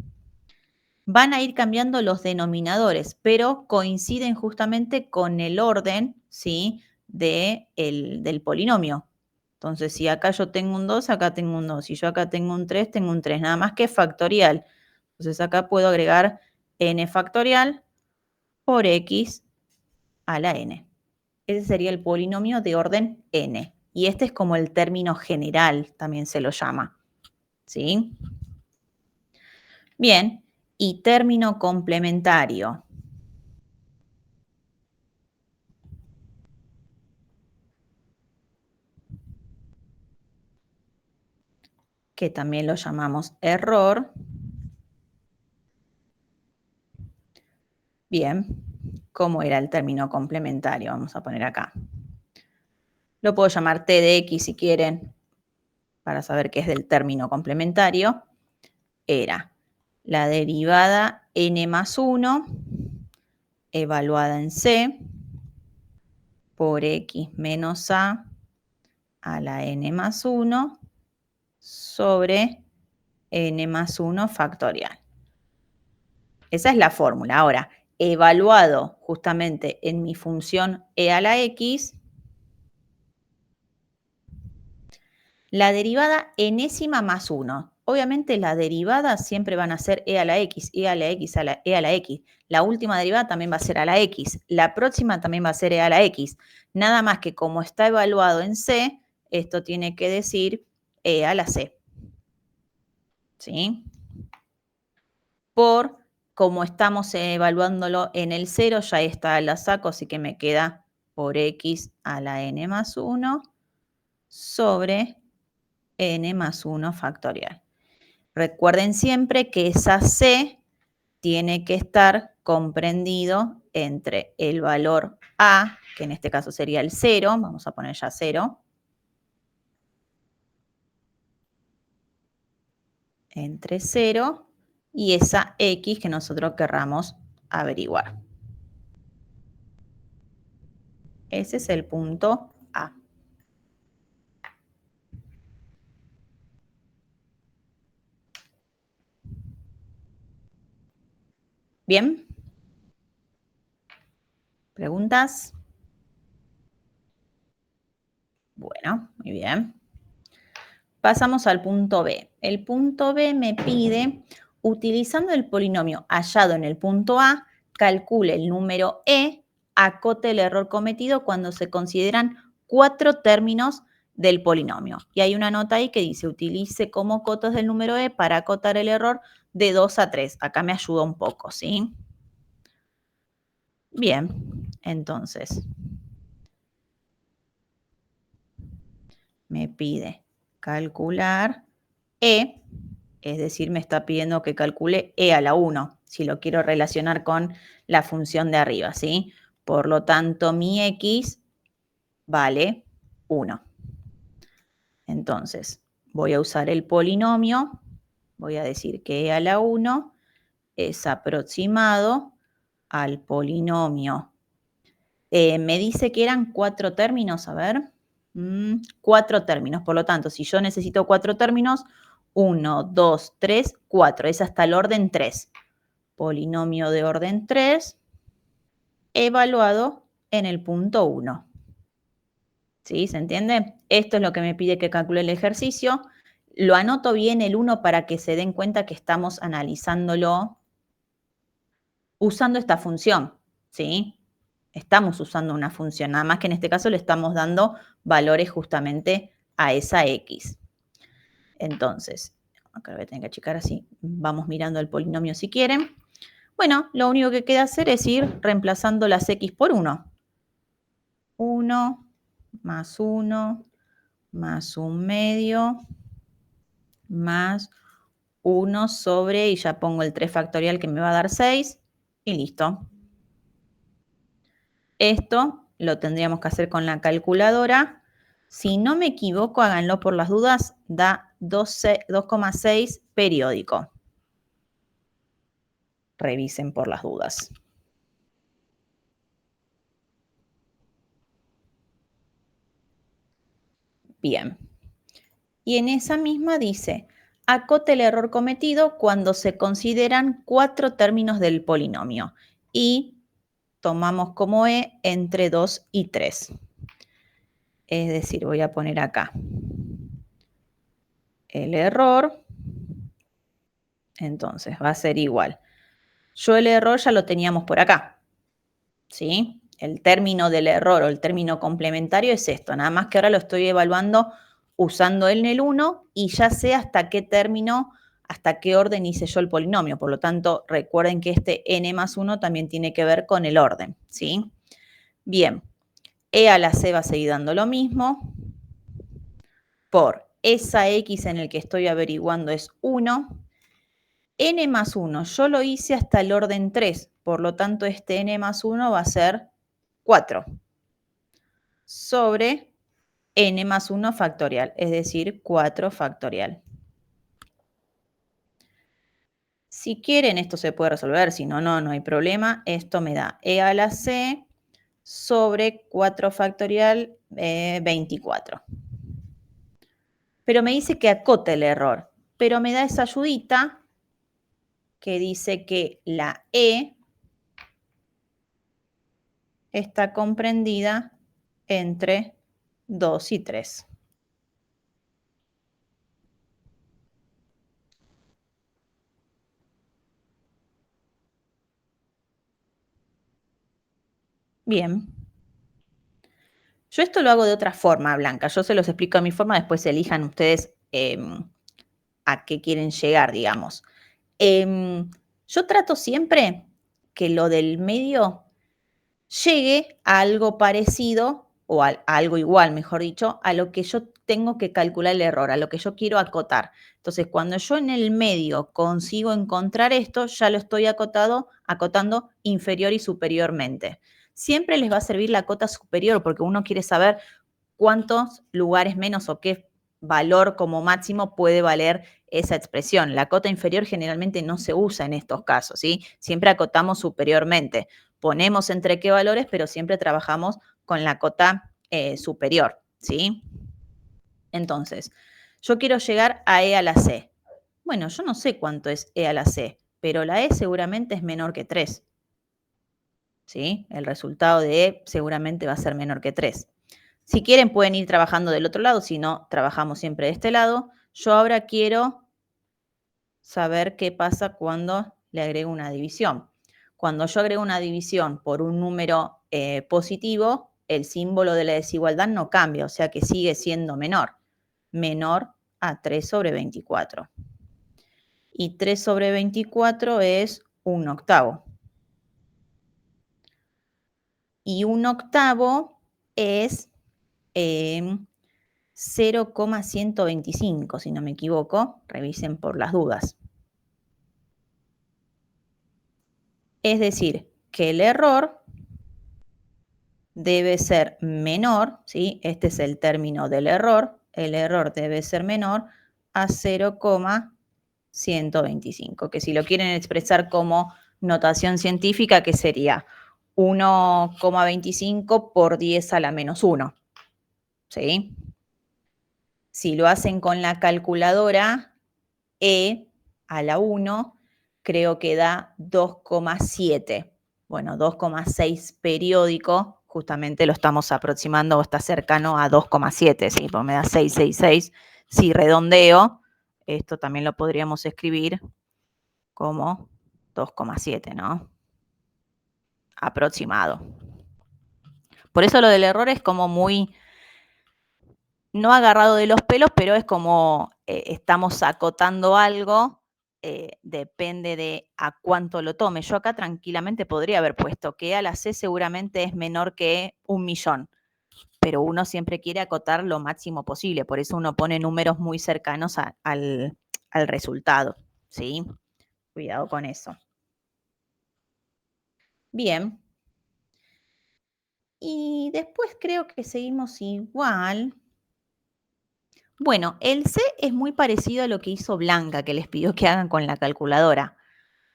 Van a ir cambiando los denominadores, pero coinciden justamente con el orden, ¿sí? Del polinomio. Entonces, si acá yo tengo un 2, acá tengo un 2. Si yo acá tengo un 3, tengo un 3. Nada más que factorial. Entonces, acá puedo agregar n factorial por x a la n. Ese sería el polinomio de orden n. Y este es como el término general, también se lo llama. ¿Sí? Bien, y término complementario. Que también lo llamamos error. Bien, ¿cómo era el término complementario? Vamos a poner acá. Lo puedo llamar t de x si quieren, para saber qué es del término complementario. Era la derivada n más 1 evaluada en c por x menos a la n más 1 sobre n más 1 factorial. Esa es la fórmula. Ahora, evaluado justamente en mi función e a la x, la derivada enésima más 1. Obviamente las derivadas siempre van a ser e a la x, e a la x, e a la x. La última derivada también va a ser a la x. La próxima también va a ser e a la x. Nada más que como está evaluado en c, esto tiene que decir e a la c. ¿Sí? Por como estamos evaluándolo en el 0, ya está la saco, así que me queda por x a la n más 1 sobre n más 1 factorial. Recuerden siempre que esa c tiene que estar comprendido entre el valor a, que en este caso sería el 0, vamos a poner ya 0, entre 0 y esa x que nosotros querramos averiguar. Ese es el punto A. ¿Bien? ¿Preguntas? Bueno, muy bien. Pasamos al punto B. El punto B me pide, utilizando el polinomio hallado en el punto A, calcule el número E, acote el error cometido cuando se consideran 4 términos del polinomio. Y hay una nota ahí que dice, utilice como cotos del número E para acotar el error de 2 a 3. Acá me ayuda un poco, ¿sí? Bien, entonces, me pide calcular E, es decir, me está pidiendo que calcule E a la 1, si lo quiero relacionar con la función de arriba, ¿sí? Por lo tanto, mi X vale 1. Entonces, voy a usar el polinomio, voy a decir que E a la 1 es aproximado al polinomio. Me dice que eran 4 términos, a ver. 4 términos, por lo tanto, si yo necesito 4 términos, 1, 2, 3, 4, es hasta el orden 3. Polinomio de orden 3 evaluado en el punto 1. ¿Sí? ¿Se entiende? Esto es lo que me pide que calcule el ejercicio. Lo anoto bien el 1 para que se den cuenta que estamos analizándolo usando esta función, ¿sí? Estamos usando una función, nada más que en este caso le estamos dando valores justamente a esa x. Entonces, acá voy a tener que achicar así, vamos mirando el polinomio si quieren. Bueno, lo único que queda hacer es ir reemplazando las x por 1. 1 más 1 más 1 medio más 1 sobre, y ya pongo el 3 factorial que me va a dar 6, y listo. Esto lo tendríamos que hacer con la calculadora. Si no me equivoco, háganlo por las dudas, da 2,6 periódico. Revisen por las dudas. Bien. Y en esa misma dice, acote el error cometido cuando se consideran 4 términos del polinomio y tomamos como E entre 2 y 3. Es decir, voy a poner acá el error, entonces va a ser igual. Yo el error ya lo teníamos por acá, ¿sí? El término del error o el término complementario es esto, nada más que ahora lo estoy evaluando usando en el 1 y ya sé hasta qué término, hasta qué orden hice yo el polinomio. Por lo tanto, recuerden que este n más 1 también tiene que ver con el orden, ¿sí? Bien, e a la c va a seguir dando lo mismo por esa x en el que estoy averiguando es 1. N más 1, yo lo hice hasta el orden 3, por lo tanto este n más 1 va a ser 4 sobre n más 1 factorial, es decir, 4 factorial. Si quieren, esto se puede resolver, si no, no hay problema. Esto me da e a la c sobre 4 factorial 24. Pero me dice que acote el error, pero me da esa ayudita que dice que la e está comprendida entre 2 y 3. Bien. Yo esto lo hago de otra forma, Blanca. Yo se los explico a mi forma, después elijan ustedes a qué quieren llegar, digamos. Yo trato siempre que lo del medio llegue a algo parecido, o a algo igual, mejor dicho, a lo que yo tengo que calcular el error, a lo que yo quiero acotar. Entonces, cuando yo en el medio consigo encontrar esto, ya lo estoy acotando inferior y superiormente. Siempre les va a servir la cota superior porque uno quiere saber cuántos lugares menos o qué valor como máximo puede valer esa expresión. La cota inferior generalmente no se usa en estos casos, ¿sí? Siempre acotamos superiormente. Ponemos entre qué valores, pero siempre trabajamos con la cota superior, ¿sí? Entonces, yo quiero llegar a e a la c. Bueno, yo no sé cuánto es e a la c, pero la e seguramente es menor que 3. ¿Sí? El resultado de e seguramente va a ser menor que 3. Si quieren pueden ir trabajando del otro lado, si no, trabajamos siempre de este lado. Yo ahora quiero saber qué pasa cuando le agrego una división. Cuando yo agrego una división por un número positivo, el símbolo de la desigualdad no cambia, o sea que sigue siendo menor. Menor a 3 sobre 24. Y 3 sobre 24 es 1/8. Y 1/8 es 0,125, si no me equivoco. Revisen por las dudas. Es decir, que el error debe ser menor, ¿sí? Este es el término del error. El error debe ser menor a 0,125, que si lo quieren expresar como notación científica, ¿qué sería? 1,25 por 10 a la menos 1, ¿sí? Si lo hacen con la calculadora, e a la 1 creo que da 2,7. Bueno, 2,6 periódico, justamente lo estamos aproximando o está cercano a 2,7, ¿sí? Porque me da 666. Si redondeo, esto también lo podríamos escribir como 2,7, ¿no? Aproximado. Por eso lo del error es como muy, no agarrado de los pelos, pero es como estamos acotando algo, depende de a cuánto lo tome. Yo acá tranquilamente podría haber puesto que a la C seguramente es menor que 1.000.000, pero uno siempre quiere acotar lo máximo posible, por eso uno pone números muy cercanos al resultado, ¿sí? Cuidado con eso. Bien. Y después creo que seguimos igual. Bueno, el C es muy parecido a lo que hizo Blanca, que les pidió que hagan con la calculadora.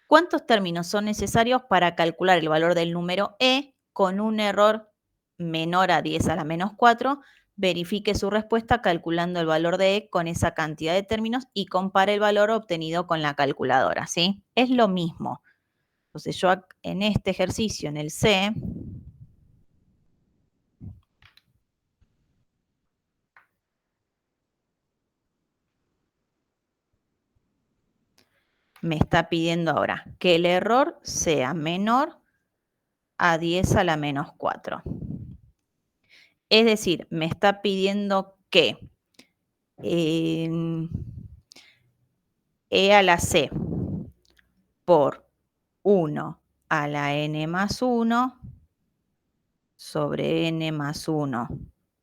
¿Cuántos términos son necesarios para calcular el valor del número E con un error menor a 10 a la menos 4, verifique su respuesta calculando el valor de E con esa cantidad de términos y compare el valor obtenido con la calculadora, ¿sí? Es lo mismo. Entonces yo en este ejercicio, en el C, me está pidiendo ahora que el error sea menor a 10 a la menos 4. Es decir, me está pidiendo que E a la C por 1 a la n más 1 sobre n más 1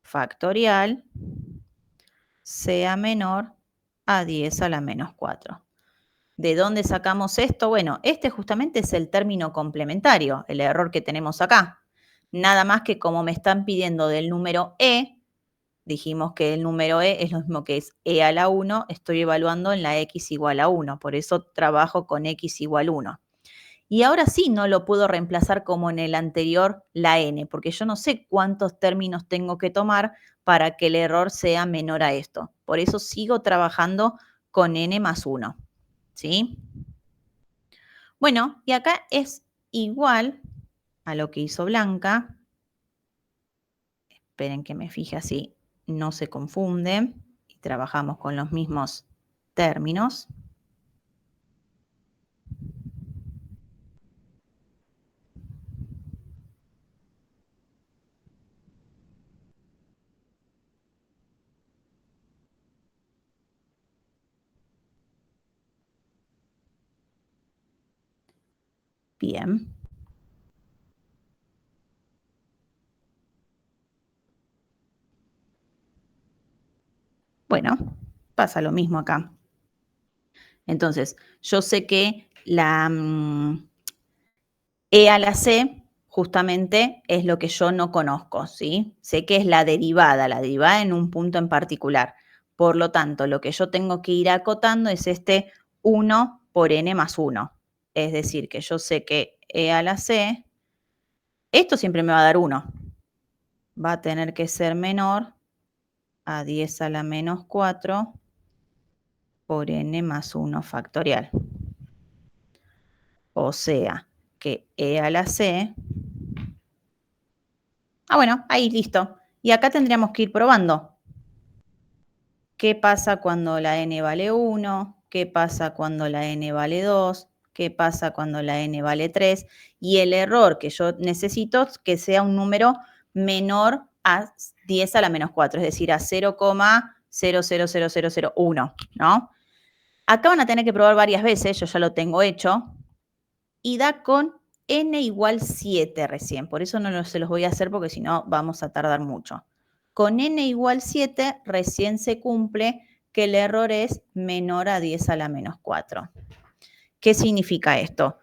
factorial sea menor a 10 a la menos 4. ¿De dónde sacamos esto? Bueno, este justamente es el término complementario, el error que tenemos acá. Nada más que como me están pidiendo del número E, dijimos que el número E es lo mismo que es E a la 1, estoy evaluando en la X igual a 1, por eso trabajo con X igual 1. Y ahora sí no lo puedo reemplazar como en el anterior la n, porque yo no sé cuántos términos tengo que tomar para que el error sea menor a esto. Por eso sigo trabajando con n más 1. ¿Sí? Bueno, y acá es igual a lo que hizo Blanca. Esperen que me fije así no se confunde y trabajamos con los mismos términos. Bien. Bueno, pasa lo mismo acá. Entonces, yo sé que la E a la C justamente es lo que yo no conozco, ¿sí? Sé que es la derivada en un punto en particular. Por lo tanto, lo que yo tengo que ir acotando es este 1 por n más 1. Es decir, que yo sé que E a la C, esto siempre me va a dar 1. Va a tener que ser menor a 10 a la menos 4 por n más 1 factorial. O sea, que E a la C... bueno, ahí listo. Y acá tendríamos que ir probando. ¿Qué pasa cuando la n vale 1? ¿Qué pasa cuando la n vale 2? ¿Qué pasa cuando la n vale 3? Y el error que yo necesito es que sea un número menor a 10 a la menos 4, es decir, a 0,000001, ¿no? Acá van a tener que probar varias veces, yo ya lo tengo hecho, y da con n igual 7 recién. Por eso no se los voy a hacer porque si no vamos a tardar mucho. Con n igual 7 recién se cumple que el error es menor a 10 a la menos 4. ¿Qué significa esto?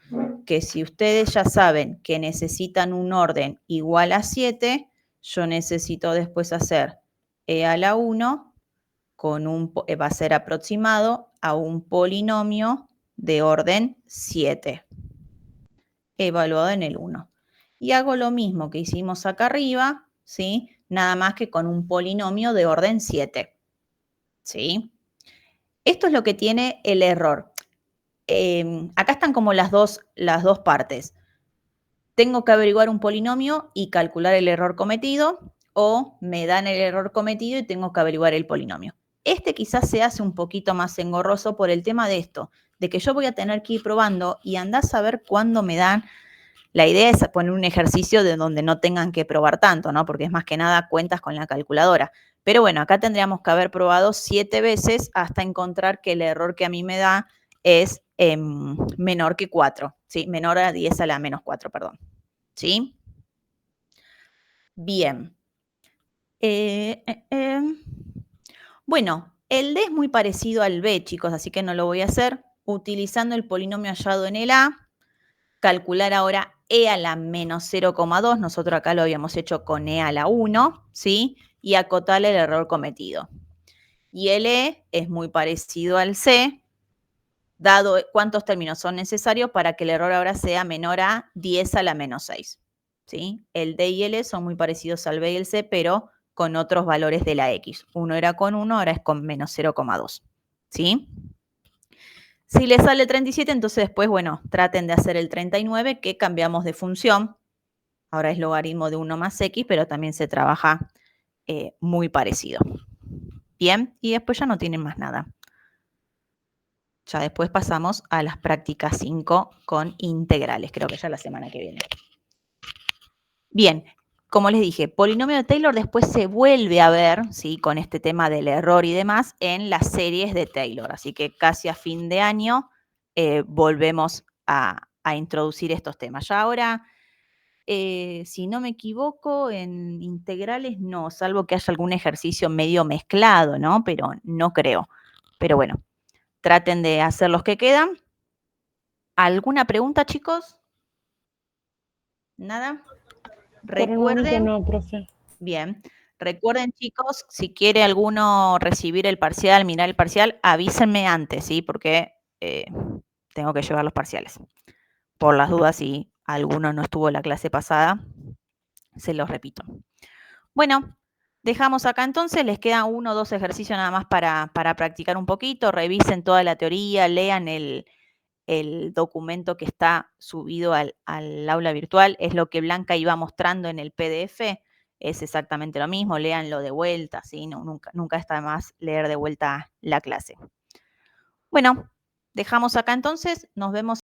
Que si ustedes ya saben que necesitan un orden igual a 7, yo necesito después hacer e a la 1 va a ser aproximado a un polinomio de orden 7, evaluado en el 1. Y hago lo mismo que hicimos acá arriba, ¿sí? Nada más que con un polinomio de orden 7, ¿sí? Esto es lo que tiene el error. Acá están como las dos partes. Tengo que averiguar un polinomio y calcular el error cometido, o me dan el error cometido y tengo que averiguar el polinomio. Este quizás se hace un poquito más engorroso por el tema de esto, de que yo voy a tener que ir probando y andar a saber cuándo me dan. La idea es poner un ejercicio de donde no tengan que probar tanto, ¿no? Porque es más que nada cuentas con la calculadora. Pero bueno, acá tendríamos que haber probado 7 veces hasta encontrar que el error que a mí me da es menor que 4, ¿sí? Menor a 10 a la menos 4, perdón. ¿Sí? Bien. Bueno, el D es muy parecido al B, chicos, así que no lo voy a hacer. Utilizando el polinomio hallado en el A, calcular ahora E a la menos 0,2. Nosotros acá lo habíamos hecho con E a la 1, ¿sí? Y acotarle el error cometido. Y el E es muy parecido al C, dado cuántos términos son necesarios para que el error ahora sea menor a 10 a la menos 6. ¿Sí? El D y el E son muy parecidos al B y el C, pero con otros valores de la X. Uno era con 1, ahora es con menos 0,2. ¿Sí? Si le sale 37, entonces después, bueno, traten de hacer el 39, que cambiamos de función. Ahora es logaritmo de 1 más X, pero también se trabaja muy parecido. Bien, y después ya no tienen más nada. Ya después pasamos a las prácticas 5 con integrales, creo que ya la semana que viene. Bien, como les dije, polinomio de Taylor después se vuelve a ver, ¿sí? Con este tema del error y demás, en las series de Taylor. Así que casi a fin de año volvemos a introducir estos temas. Ya ahora, si no me equivoco, en integrales no, salvo que haya algún ejercicio medio mezclado, ¿no? Pero no creo. Pero bueno, traten de hacer los que quedan. ¿Alguna pregunta, chicos? ¿Nada? Por el momento Recuerden. no, profe. Bien. Recuerden, chicos, si quiere alguno recibir el parcial, mirar el parcial, avísenme antes, ¿sí? Porque tengo que llevar los parciales. Por las dudas, si alguno no estuvo en la clase pasada, se los repito. Bueno, dejamos acá entonces. Les quedan 1 o 2 ejercicios nada más para practicar un poquito. Revisen toda la teoría, lean el documento que está subido al aula virtual. Es lo que Blanca iba mostrando en el PDF. Es exactamente lo mismo, léanlo de vuelta, ¿sí? No, nunca está de más leer de vuelta la clase. Bueno, dejamos acá entonces, nos vemos.